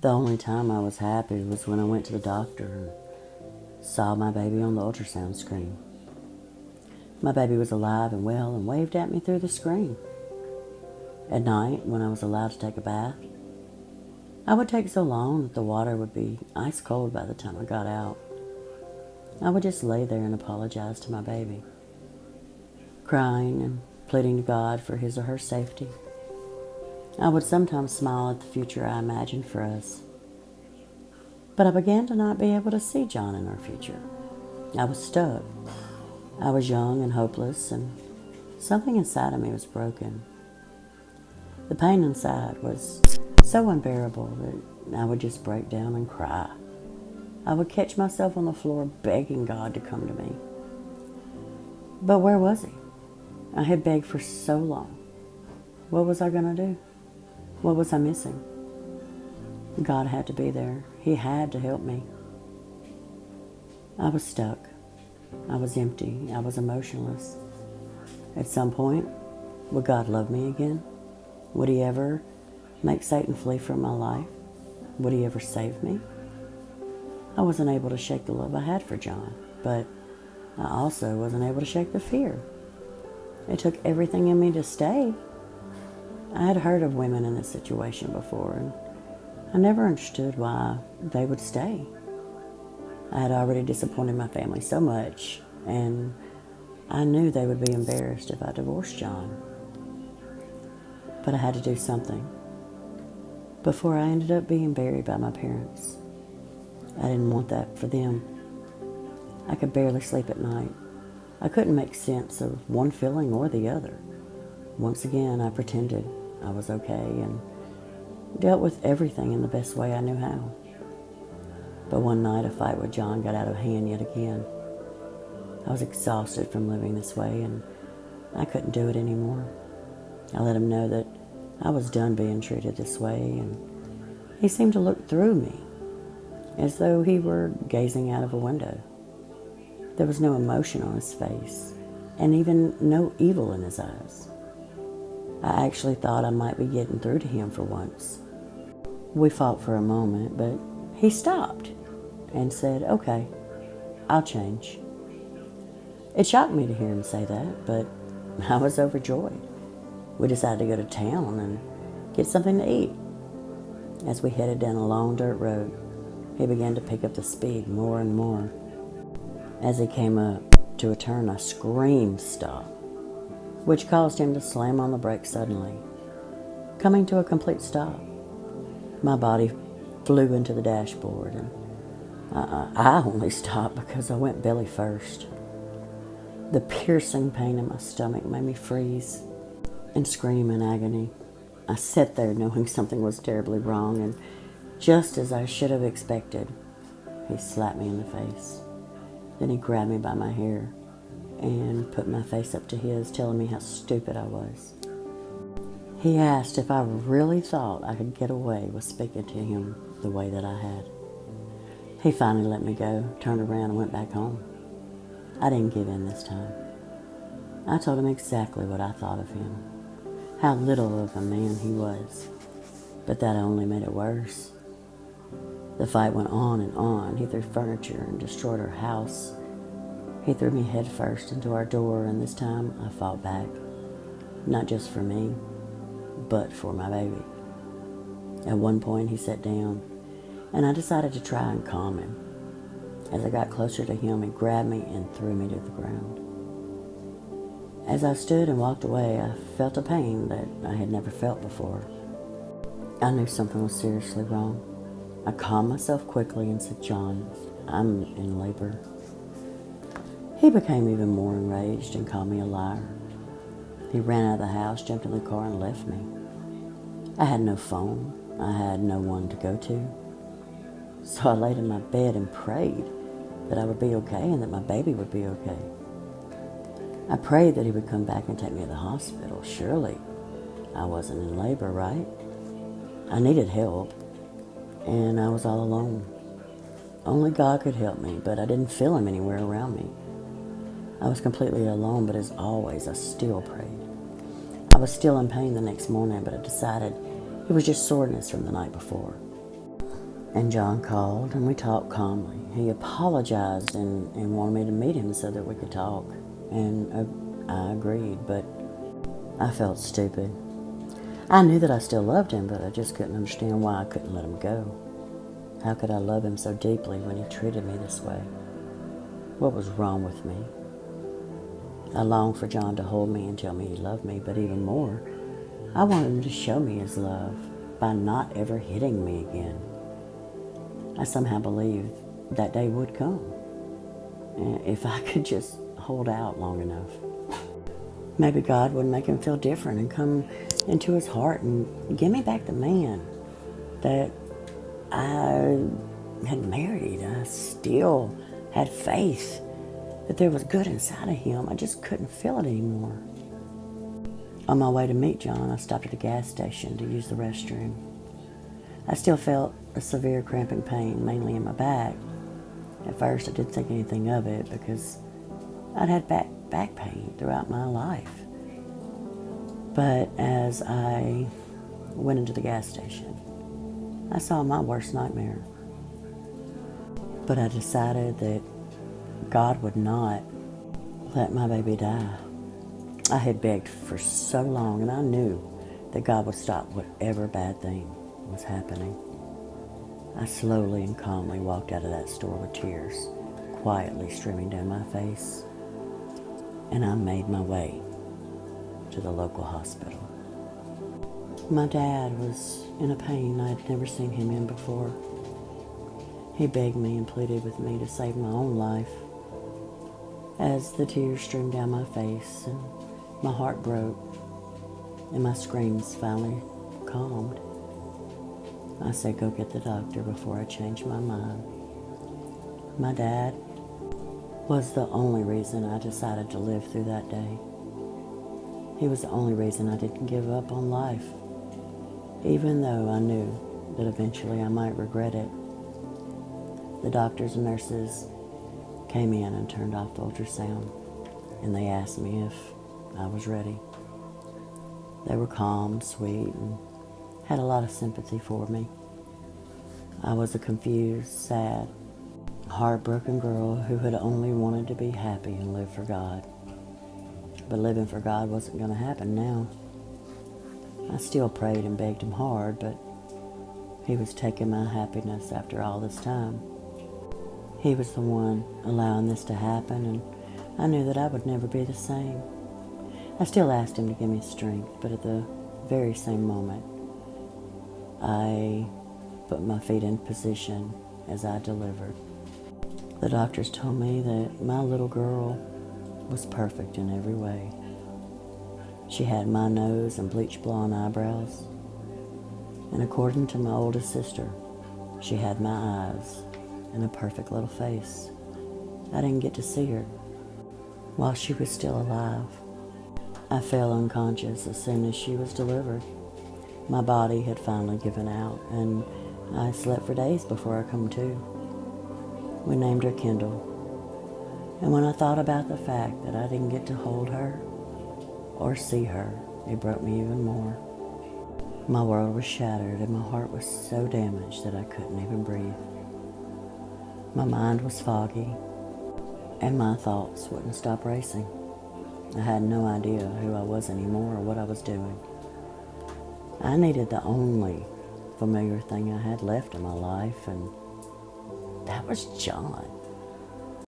The only time I was happy was when I went to the doctor and saw my baby on the ultrasound screen. My baby was alive and well and waved at me through the screen. At night, when I was allowed to take a bath, I would take so long that the water would be ice cold by the time I got out. I would just lay there and apologize to my baby, crying and pleading to God for his or her safety. I would sometimes smile at the future I imagined for us. But I began to not be able to see John in our future. I was stuck. I was young and hopeless, and something inside of me was broken. The pain inside was so unbearable that I would just break down and cry. I would catch myself on the floor begging God to come to me. But where was he? I had begged for so long. What was I going to do? What was I missing? God had to be there. He had to help me. I was stuck. I was empty. I was emotionless. At some point, would God love me again? Would he ever make Satan flee from my life? Would he ever save me? I wasn't able to shake the love I had for John, but I also wasn't able to shake the fear. It took everything in me to stay. I had heard of women in this situation before, and I never understood why they would stay. I had already disappointed my family so much, and I knew they would be embarrassed if I divorced John. But I had to do something. Before I ended up being buried by my parents, I didn't want that for them. I could barely sleep at night. I couldn't make sense of one feeling or the other. Once again, I pretended I was okay and dealt with everything in the best way I knew how. But one night, a fight with John got out of hand yet again. I was exhausted from living this way, and I couldn't do it anymore. I let him know that I was done being treated this way, and he seemed to look through me, as though he were gazing out of a window. There was no emotion on his face, and even no evil in his eyes. I actually thought I might be getting through to him for once. We fought for a moment, but he stopped and said, "Okay, I'll change." It shocked me to hear him say that, but I was overjoyed. We decided to go to town and get something to eat. As we headed down a long dirt road, he began to pick up the speed more and more. As he came up to a turn, I screamed, "Stop," which caused him to slam on the brakes suddenly, coming to a complete stop. My body flew into the dashboard, and I only stopped because I went belly first. The piercing pain in my stomach made me freeze and scream in agony. I sat there knowing something was terribly wrong, and just as I should have expected, he slapped me in the face. Then he grabbed me by my hair and put my face up to his, telling me how stupid I was. He asked if I really thought I could get away with speaking to him the way that I had. He finally let me go, turned around, and went back home. I didn't give in this time. I told him exactly what I thought of him, how little of a man he was, but that only made it worse. The fight went on and on. He threw furniture and destroyed our house. He threw me head first into our door, and this time I fought back, not just for me, but for my baby. At one point, he sat down, and I decided to try and calm him. As I got closer to him, he grabbed me and threw me to the ground. As I stood and walked away, I felt a pain that I had never felt before. I knew something was seriously wrong. I calmed myself quickly and said, "John, I'm in labor." He became even more enraged and called me a liar. He ran out of the house, jumped in the car, and left me. I had no phone. I had no one to go to. So I laid in my bed and prayed that I would be okay and that my baby would be okay. I prayed that he would come back and take me to the hospital. Surely I wasn't in labor, right? I needed help, and I was all alone. Only God could help me, but I didn't feel him anywhere around me. I was completely alone, but as always, I still prayed. I was still in pain the next morning, but I decided it was just soreness from the night before. And John called and we talked calmly. He apologized and wanted me to meet him so that we could talk. And I agreed, but I felt stupid. I knew that I still loved him, but I just couldn't understand why I couldn't let him go. How could I love him so deeply when he treated me this way? What was wrong with me? I longed for John to hold me and tell me he loved me, but even more, I wanted him to show me his love by not ever hitting me again. I somehow believed that day would come, if I could just hold out long enough. Maybe God would make him feel different and come into his heart and give me back the man that I had married. I still had faith that there was good inside of him. I just couldn't feel it anymore. On my way to meet John, I stopped at a gas station to use the restroom. I still felt a severe cramping pain, mainly in my back. At first, I didn't think anything of it because I'd had back pain throughout my life. But as I went into the gas station, I saw my worst nightmare. But I decided that God would not let my baby die. I had begged for so long, and I knew that God would stop whatever bad thing was happening. I slowly and calmly walked out of that store with tears quietly streaming down my face, and I made my way to the local hospital. My dad was in a pain I'd never seen him in before. He begged me and pleaded with me to save my own life. As the tears streamed down my face and my heart broke and my screams finally calmed, I said, go get the doctor before I changed my mind. My dad was the only reason I decided to live through that day. He was the only reason I didn't give up on life, even though I knew that eventually I might regret it. The doctors and nurses came in and turned off the ultrasound, and they asked me if I was ready. They were calm, sweet, and had a lot of sympathy for me. I was a confused, sad, heartbroken girl who had only wanted to be happy and live for God. But living for God wasn't going to happen now. I still prayed and begged him hard, but he was taking my happiness after all this time. He was the one allowing this to happen, and I knew that I would never be the same. I still asked him to give me strength, but at the very same moment, I put my feet in position as I delivered. The doctors told me that my little girl was perfect in every way. She had my nose and bleach blonde eyebrows, and according to my oldest sister, she had my eyes and a perfect little face. I didn't get to see her while she was still alive. I fell unconscious as soon as she was delivered. My body had finally given out, and I slept for days before I come to. We named her Kendall, and when I thought about the fact that I didn't get to hold her or see her, it broke me even more. My world was shattered, and my heart was so damaged that I couldn't even breathe. My mind was foggy, and my thoughts wouldn't stop racing. I had no idea who I was anymore or what I was doing. I needed the only familiar thing I had left in my life, and that was John.